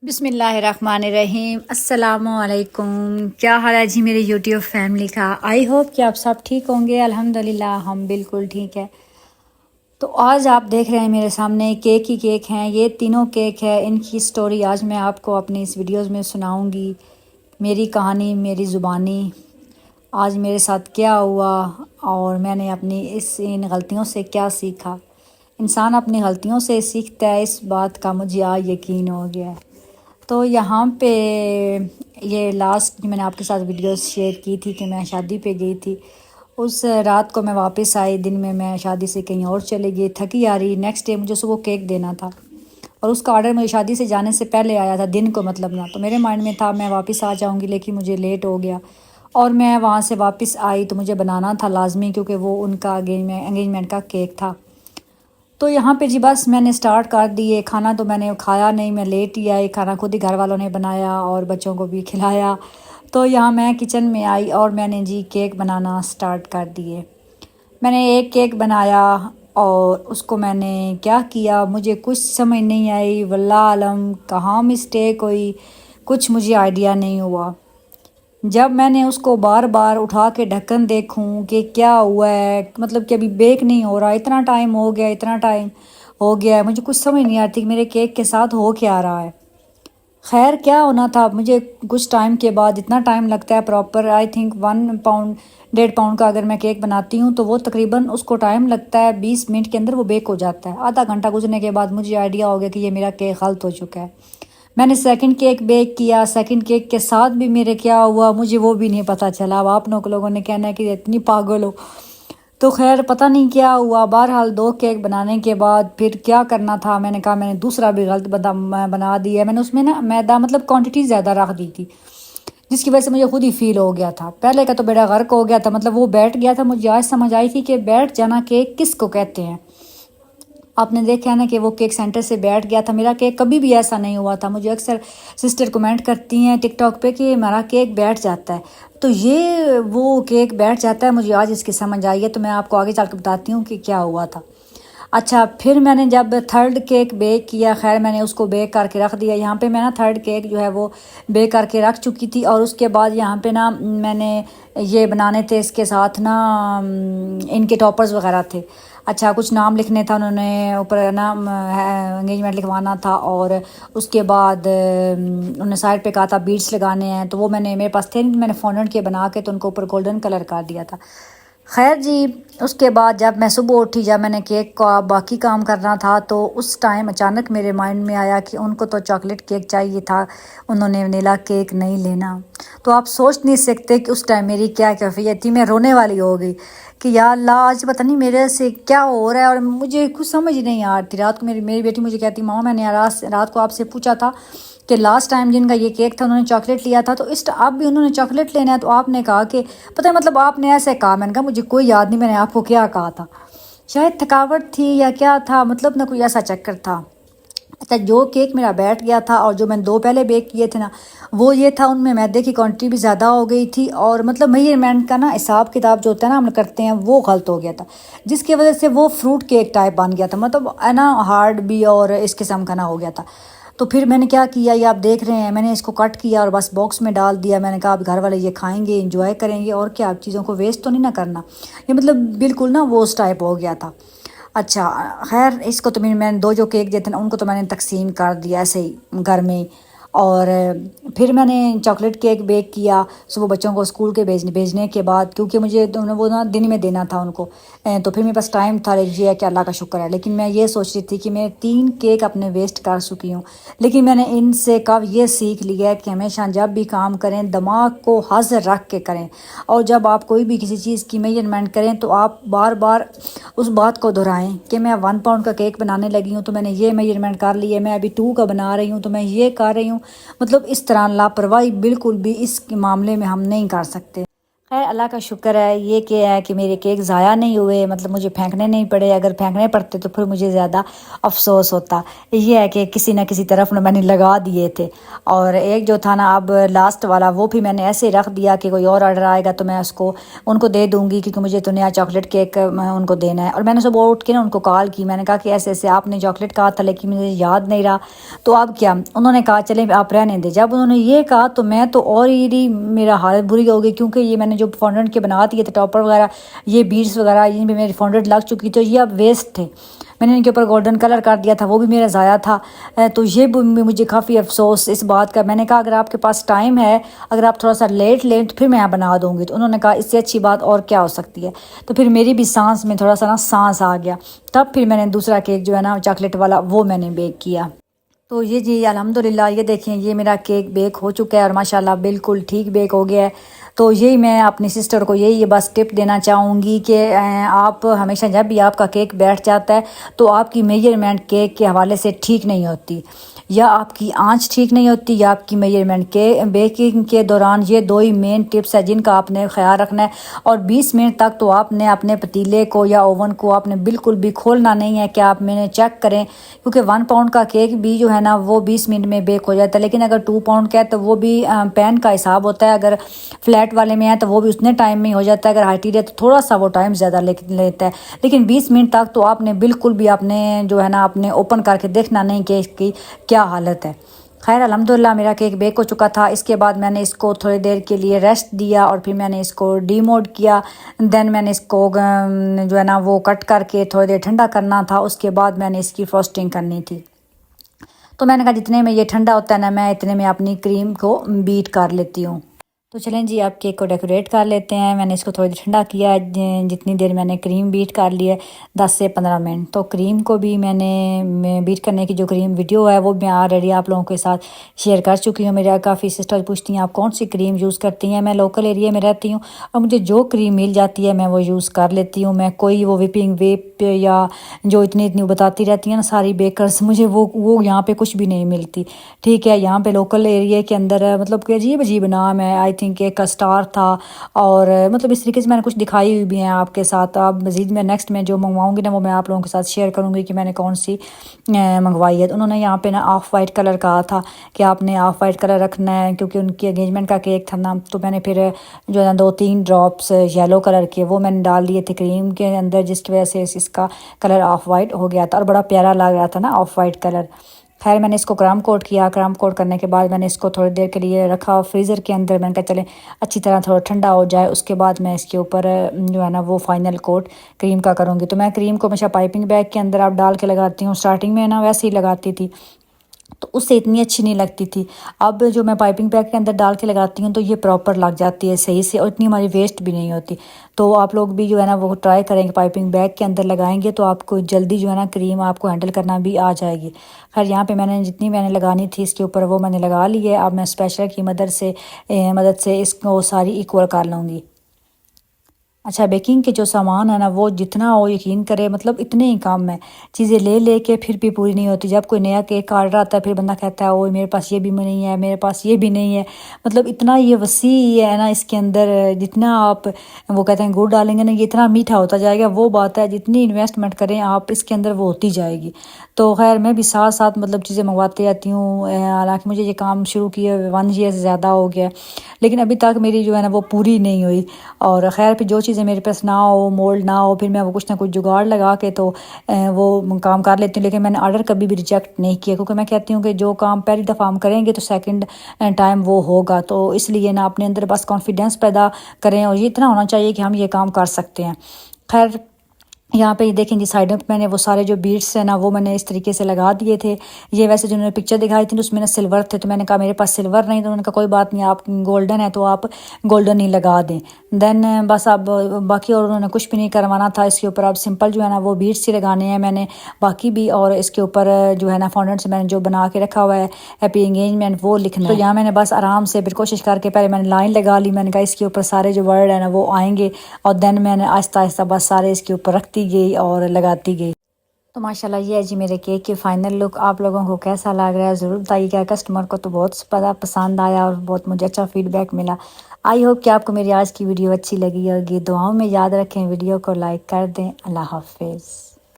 بسم اللہ الرحمن الرحیم۔ السلام علیکم، کیا حال ہے جی میرے یوٹیوب فیملی کا؟ آئی ہوپ کہ آپ سب ٹھیک ہوں گے۔ الحمدللہ ہم بالکل ٹھیک ہے۔ تو آج آپ دیکھ رہے ہیں میرے سامنے کیک ہی کیک ہیں، یہ تینوں کیک ہے، ان کی سٹوری آج میں آپ کو اپنی اس ویڈیوز میں سناؤں گی۔ میری کہانی، میری زبانی، آج میرے ساتھ کیا ہوا اور میں نے اپنی ان غلطیوں سے کیا سیکھا۔ انسان اپنی غلطیوں سے سیکھتا ہے، اس بات کا مجھے آج یقین ہو گیا ہے۔ تو یہاں پہ یہ لاسٹ میں نے آپ کے ساتھ ویڈیوز شیئر کی تھی کہ میں شادی پہ گئی تھی۔ اس رات کو میں واپس آئی، دن میں شادی سے کہیں اور چلے گئی، تھکی آ رہی۔ نیکسٹ ڈے مجھے صبح کیک دینا تھا اور اس کا آرڈر مجھے شادی سے جانے سے پہلے آیا تھا، دن کو مطلب نہ۔ تو میرے مائنڈ میں تھا میں واپس آ جاؤں گی، لیکن مجھے لیٹ ہو گیا اور میں وہاں سے واپس آئی تو مجھے بنانا تھا لازمی، کیونکہ وہ ان کا انگیجمنٹ کا کیک تھا۔ تو یہاں پہ جی بس میں نے سٹارٹ کر دیے۔ کھانا تو میں نے کھایا نہیں، میں لیٹ ہی آئی، کھانا خود ہی گھر والوں نے بنایا اور بچوں کو بھی کھلایا۔ تو یہاں میں کچن میں آئی اور میں نے جی کیک بنانا سٹارٹ کر دیے۔ میں نے ایک کیک بنایا اور اس کو میں نے کیا کیا مجھے کچھ سمجھ نہیں آئی، واللہ عالم کہاں مسٹیک ہوئی، کچھ مجھے آئیڈیا نہیں ہوا۔ جب میں نے اس کو بار بار اٹھا کے ڈھکن دیکھوں کہ کیا ہوا ہے، مطلب کہ ابھی بیک نہیں ہو رہا، اتنا ٹائم ہو گیا ہے، مجھے کچھ سمجھ نہیں آتی کہ میرے کیک کے ساتھ ہو کیا رہا ہے۔ خیر کیا ہونا تھا، مجھے کچھ ٹائم کے بعد اتنا ٹائم لگتا ہے proper I think 1 pound 1.5 pound کا اگر میں کیک بناتی ہوں تو وہ تقریباً اس کو ٹائم لگتا ہے 20 منٹ کے اندر وہ بیک ہو جاتا ہے۔ آدھا گھنٹہ گزرنے کے بعد مجھے آئیڈیا ہو گیا کہ یہ میرا کیک غلط ہو چکا ہے۔ میں نے سیکنڈ کیک بیک کیا، سیکنڈ کیک کے ساتھ بھی میرے کیا ہوا مجھے وہ بھی نہیں پتہ چلا۔ اب آپ لوگوں نے کہنا ہے کہ اتنی پاگل ہو، تو خیر پتہ نہیں کیا ہوا۔ بہرحال 2 کیک بنانے کے بعد پھر کیا کرنا تھا، میں نے کہا میں نے دوسرا بھی غلط بنا دیا۔ میں نے اس میں نا میدا مطلب کوانٹٹی زیادہ رکھ دی تھی، جس کی وجہ سے مجھے خود ہی فیل ہو گیا تھا۔ پہلے کا تو بیڑا غرق ہو گیا تھا، مطلب وہ بیٹھ گیا تھا۔ مجھے آج سمجھ آئی تھی کہ بیٹھ جانا کیک کس کو کہتے ہیں۔ آپ نے دیکھا ہے نا کہ وہ کیک سینٹر سے بیٹھ گیا تھا۔ میرا کیک کبھی بھی ایسا نہیں ہوا تھا۔ مجھے اکثر سسٹر کمنٹ کرتی ہیں ٹک ٹاک پہ کہ ہمارا کیک بیٹھ جاتا ہے، تو یہ وہ کیک بیٹھ جاتا ہے، مجھے آج اس کی سمجھ آئی ہے۔ تو میں آپ کو آگے چل کے بتاتی ہوں کہ کیا ہوا تھا۔ اچھا پھر میں نے جب 3rd کیک بیک کیا، خیر میں نے اس کو بیک کر کے رکھ دیا۔ یہاں پہ میں نا 3rd کیک جو ہے وہ بیک کر کے رکھ چکی تھی، اور اس کے بعد یہاں پہ نا میں نے یہ بنانے تھے اس کے ساتھ نا ان کے ٹاپرز وغیرہ تھے۔ اچھا کچھ نام لکھنے تھا، انہوں نے اوپر نام انگیجمنٹ لکھوانا تھا، اور اس کے بعد انہوں نے سائڈ پہ کہا تھا بیڈس لگانے ہیں، تو وہ میرے پاس تھے نہیں، میں نے فونڈنٹ کے بنا کے تو ان کو اوپر گولڈن کلر کر دیا تھا۔ خیر جی اس کے بعد جب میں صبح اٹھی، جب میں نے کیک کا باقی کام کرنا تھا، تو اس ٹائم اچانک میرے مائنڈ میں آیا کہ ان کو تو چاکلیٹ کیک چاہیے تھا، انہوں نے ونیلا کیک نہیں لینا۔ تو آپ سوچ نہیں سکتے کہ اس ٹائم میری کیا کیفیت تھی۔ میں رونے والی ہو گئی کہ یا اللہ آج پتہ نہیں میرے سے کیا ہو رہا ہے، اور مجھے کچھ سمجھ نہیں آتی۔ رات کو میری بیٹی مجھے کہتی ماما میں نے رات کو آپ سے پوچھا تھا کہ لاسٹ ٹائم جن کا یہ کیک تھا انہوں نے چاکلیٹ لیا تھا، تو اب بھی انہوں نے چاکلیٹ لینا ہے، تو آپ نے کہا کہ پتہ ہے مطلب آپ نے ایسے کہا۔ میں نے کہا مجھے کوئی یاد نہیں میں نے آپ کو کیا کہا تھا، شاید تھکاوٹ تھی یا کیا تھا، مطلب نہ کوئی ایسا چکر تھا۔ اچھا جو کیک میرا بیٹھ گیا تھا اور جو میں نے 2 پہلے بیک کیے تھے نا، وہ یہ تھا ان میں میدے کی کوانٹٹی بھی زیادہ ہو گئی تھی، اور مطلب میجرمنٹ کا نا حساب کتاب جو ہوتا ہے نا ہم کرتے ہیں وہ غلط ہو گیا تھا، جس کی وجہ سے وہ فروٹ کیک ٹائپ بن گیا تھا، مطلب ہے نا ہارڈ بھی اور اس قسم کا نہ ہو گیا تھا۔ تو پھر میں نے کیا کیا، یہ آپ دیکھ رہے ہیں، میں نے اس کو کٹ کیا اور بس باکس میں ڈال دیا۔ میں نے کہا اب گھر والے یہ کھائیں گے، انجوائے کریں گے، اور کیا چیزوں کو ویسٹ تو نہیں نہ کرنا۔ یہ مطلب بالکل نا وہ اس ٹائپ ہو گیا تھا۔ اچھا خیر اس کو تو میں نے 2 جو کیک دیے تھے نا ان کو تو میں نے تقسیم کر دیا ایسے ہی گھر میں۔ اور پھر میں نے چاکلیٹ کیک بیک کیا صبح بچوں کو اسکول کے بھیجنے کے بعد، کیونکہ مجھے وہ نا دن میں دینا تھا ان کو، تو پھر میرے پاس ٹائم تھا، یہ ہے کہ اللہ کا شکر ہے۔ لیکن میں یہ سوچ رہی تھی کہ میں 3 کیک اپنے ویسٹ کر چکی ہوں، لیکن میں نے ان سے کب یہ سیکھ لیا ہے کہ ہمیشہ جب بھی کام کریں دماغ کو حاضر رکھ کے کریں، اور جب آپ کوئی بھی کسی چیز کی میجرمنٹ کریں تو آپ بار بار اس بات کو دہرائیں کہ میں 1 پاؤنڈ کا کیک بنانے لگی ہوں تو میں نے یہ میجرمنٹ کر لی ہے، میں ابھی 2 کا بنا رہی ہوں تو میں یہ کر رہی ہوں۔ مطلب اس طرح لاپرواہی بالکل بھی اس کے معاملے میں ہم نہیں کر سکتے۔ خیر اللہ کا شکر ہے یہ کہ میرے کیک ضائع نہیں ہوئے، مطلب مجھے پھینکنے نہیں پڑے، اگر پھینکنے پڑتے تو پھر مجھے زیادہ افسوس ہوتا۔ یہ ہے کہ کسی نہ کسی طرف میں نے لگا دیے تھے، اور ایک جو تھا نا اب لاسٹ والا وہ بھی میں نے ایسے رکھ دیا کہ کوئی اور آرڈر آئے گا تو میں ان کو دے دوں گی، کیونکہ مجھے تو نیا چاکلیٹ کیک ان کو دینا ہے۔ اور میں نے صبح اٹھ کے نا ان کو کال کی، میں نے کہا کہ ایسے ایسے آپ نے چاکلیٹ کہا تھا لیکن مجھے یاد نہیں رہا، تو اب کیا؟ انہوں نے کہا چلیں آپ رہنے دیں۔ جب انہوں نے یہ کہا تو میں تو اور ہی میرا حالت بری ہو گئی، کیونکہ یہ میں نے جو فونڈنٹ کے بنا دیے تھے ٹاپر وغیرہ، یہ بیڈس وغیرہ ان پہ میری فونڈنٹ لگ چکی تھی، یہ اب ویسٹ تھے۔ میں نے ان کے اوپر گولڈن کلر کر دیا تھا، وہ بھی میرا ضائع تھا، تو یہ بھی مجھے کافی افسوس اس بات کا۔ میں نے کہا اگر آپ کے پاس ٹائم ہے، اگر آپ تھوڑا سا لیٹ لیں تو پھر میں بنا دوں گی، تو انہوں نے کہا اس سے اچھی بات اور کیا ہو سکتی ہے۔ تو پھر میری بھی سانس میں تھوڑا سا نا سانس آ گیا، تب پھر میں نے دوسرا کیک جو ہے نا چاکلیٹ والا وہ میں نے بیک کیا۔ تو یہ جی الحمدللہ یہ دیکھیں یہ میرا کیک بیک ہو چکا ہے، اور ماشاءاللہ بالکل ٹھیک بیک ہو گیا ہے۔ تو یہی میں اپنی سسٹر کو یہی بس ٹپ دینا چاہوں گی کہ آپ ہمیشہ جب بھی آپ کا کیک بیٹھ جاتا ہے تو آپ کی میجرمنٹ کیک کے حوالے سے ٹھیک نہیں ہوتی، یا آپ کی آنچ ٹھیک نہیں ہوتی یا آپ کی میجرمنٹ کے بیکنگ کے دوران یہ دو ہی مین ٹپس ہیں جن کا آپ نے خیال رکھنا ہے۔ اور 20 منٹ تک تو آپ نے اپنے پتیلے کو یا اوون کو آپ نے بالکل بھی کھولنا نہیں ہے، کہ آپ میں نے چیک کریں، کیونکہ 1 پاؤنڈ کا کیک بھی جو ہے نا وہ 20 منٹ میں بیک ہو جاتا ہے، لیکن اگر 2 پاؤنڈ کا ہے تو وہ بھی پین کا حساب ہوتا ہے، اگر فلیٹ والے میں ہے تو وہ بھی اتنے ٹائم میں ہو جاتا ہے، اگر ہائی ٹی ہے تو تھوڑا سا وہ ٹائم زیادہ لیتا ہے، لیکن 20 منٹ تک تو آپ نے بالکل بھی آپ نے جو ہے نا آپ نے اوپن کر کے دیکھنا نہیں کہ اس کی کیا حالت ہے۔ خیر الحمدللہ میرا کیک بیک ہو چکا تھا۔ اس کے بعد میں نے اس کو تھوڑی دیر کے لیے ریسٹ دیا، اور پھر میں نے اس کو ڈی موڈ کیا، دین میں نے اس کو جو ہے نا وہ کٹ کر کے تھوڑی دیر ٹھنڈا کرنا تھا، اس کے بعد میں نے اس کی فروسٹنگ کرنی تھی۔ تو میں نے کہا جتنے میں یہ ٹھنڈا ہوتا ہے نا میں اتنے میں اپنی کریم کو بیٹ کر لیتی ہوں۔ تو چلیں جی آپ کیک کو ڈیکوریٹ کر لیتے ہیں۔ میں نے اس کو تھوڑی دیر ٹھنڈا کیا، جتنی دیر میں نے کریم بیٹ کر لی ہے 10 سے 15 منٹ، تو کریم کو بھی میں نے بیٹ کرنے کی جو کریم ویڈیو ہے وہ میں آلریڈی آپ لوگوں کے ساتھ شیئر کر چکی ہوں۔ میرا کافی سسٹر پوچھتی ہیں آپ کون سی کریم یوز کرتی ہیں، میں لوکل ایریا میں رہتی ہوں اور مجھے جو کریم مل جاتی ہے میں وہ یوز کر لیتی ہوں۔ میں کوئی وہ وپنگ ویپ یا جو اتنی بتاتی رہتی ہیں نا ساری بیکرز، مجھے وہ یہاں پہ کچھ بھی نہیں ملتی، ٹھیک ہے۔ یہاں پہ لوکل ایریا کے اندر مطلب کہ عجیب عجیب نام ہے، آئی تھنک ایک کا اسٹار تھا، اور مطلب اس طریقے سے میں نے کچھ دکھائی ہوئی بھی ہیں آپ کے ساتھ۔ اب مزید میں نیکسٹ میں جو منگواؤں گی نا وہ میں آپ لوگوں کے ساتھ شیئر کروں گی کہ میں نے کون سی منگوائی ہے۔ انہوں نے یہاں پہ نا آف وائٹ کلر کہا تھا کہ آپ نے آف وائٹ کلر رکھنا ہے، کیونکہ ان کی انگیجمنٹ کا کیک تھا نا، تو میں نے پھر جو ہے نا 2-3 ڈراپس یلو کلر کے وہ میں نے ڈال دیے تھے کریم کے اندر، جس کی وجہ سے اس کا کلر آف وائٹ ہو گیا تھا اور بڑا پیارا لگ رہا تھا نا آف وائٹ کلر۔ خیر میں نے اس کو کرام کوٹ کیا، کرام کوٹ کرنے کے بعد میں نے اس کو تھوڑی دیر کے لیے رکھا فریزر کے اندر۔ میں نے کہا چلیں اچھی طرح تھوڑا ٹھنڈا ہو جائے، اس کے بعد میں اس کے اوپر جو ہے نا وہ فائنل کوٹ کریم کا کروں گی۔ تو میں کریم کو ہمیشہ پائپنگ بیگ کے اندر آپ ڈال کے لگاتی ہوں، سٹارٹنگ میں نا ویسے ہی لگاتی تھی تو اس سے اتنی اچھی نہیں لگتی تھی، اب جو میں پائپنگ بیگ کے اندر ڈال کے لگاتی ہوں تو یہ پراپر لگ جاتی ہے صحیح سے، اور اتنی ہماری ویسٹ بھی نہیں ہوتی۔ تو آپ لوگ بھی جو ہے نا وہ ٹرائی کریں گے، پائپنگ بیگ کے اندر لگائیں گے تو آپ کو جلدی جو ہے نا کریم آپ کو ہینڈل کرنا بھی آ جائے گی۔ خیر یہاں پہ میں نے جتنی میں نے لگانی تھی اس کے اوپر وہ میں نے لگا لی ہے، اب میں اسپیشل کی مدد سے اس کو ساری ایکول کر لوں گی۔ اچھا بیکنگ کے جو سامان ہے نا وہ جتنا ہو یقین کرے مطلب اتنے ہی کم ہے، چیزیں لے کے پھر بھی پوری نہیں ہوتی۔ جب کوئی نیا کیک آرڈر آتا ہے پھر بندہ کہتا ہے اوہ میرے پاس یہ بھی نہیں ہے، میرے پاس یہ بھی نہیں ہے، مطلب اتنا یہ وسیع ہے نا اس کے اندر، جتنا آپ وہ کہتے ہیں گڑ ڈالیں گے نا یہ اتنا میٹھا ہوتا جائے گا، وہ بات ہے جتنی انویسٹمنٹ کریں آپ اس کے اندر وہ ہوتی جائے گی۔ تو خیر میں بھی ساتھ ساتھ مطلب چیزیں منگواتی رہتی ہوں، حالانکہ مجھے یہ کام شروع کیے 1 ایئر سے زیادہ ہو گیا لیکن ابھی تک میری جو ہے نا وہ پوری نہیں ہوئی۔ اور خیر پھر جو چیزیں میرے پاس نہ ہو، مولڈ نہ ہو، پھر میں وہ کچھ نہ کچھ جگاڑ لگا کے تو وہ کام کر لیتی ہوں، لیکن میں نے آرڈر کبھی بھی ریجیکٹ نہیں کیا، کیونکہ میں کہتی ہوں کہ جو کام پہلی دفعہ ہم کریں گے تو سیکنڈ ٹائم وہ ہوگا، تو اس لیے نا اپنے اندر بس کانفیڈینس پیدا کریں، اور یہ اتنا ہونا چاہیے کہ ہم یہ کام کر سکتے ہیں۔ خیر یہاں پہ یہ دیکھیں جی سائڈوں پہ میں نے وہ سارے جو بیڈس ہیں نا وہ میں نے اس طریقے سے لگا دیے تھے۔ یہ ویسے جنہوں نے پکچر دکھائی تھی اس میں نے سلور تھے، تو میں نے کہا میرے پاس سلور نہیں، تو انہوں نے کہا کوئی بات نہیں آپ گولڈن ہے تو آپ گولڈن ہی لگا دیں۔ دین بس اب باقی اور انہوں نے کچھ بھی نہیں کروانا تھا، اس کے اوپر اب سمپل جو ہے نا وہ بیڈس ہی لگانے ہیں میں نے باقی بھی، اور اس کے اوپر جو ہے نا فونڈنٹ سے میں نے جو بنا کے رکھا ہوا ہے ہیپی انگیجمنٹ وہ لکھنا ہے۔ تو یہاں میں نے بس آرام سے پھر کوشش کر کے پہلے میں نے لائن لگا لی، میں نے کہا اس کے اوپر سارے جو ورڈ ہیں نا وہ آئیں گے، اور دین میں نے آہستہ آہستہ بس سارے اس کے اوپر رکھتی گئی اور لگاتی گئی۔ تو ماشاءاللہ یہ ہے جی میرے کیک کی فائنل لک. آپ لوگوں کو کیسا لگ رہا ہے ضرور بتائیے گا. کسٹمر کو تو بہت زیادہ پسند آیا اور بہت مجھے اچھا فیڈ بیک ملا. آئی ہوپ کہ آپ کو میری آج کی ویڈیو اچھی لگی ہوگی. دعاؤں میں یاد رکھیں, ویڈیو کو لائک کر دیں. اللہ حافظ.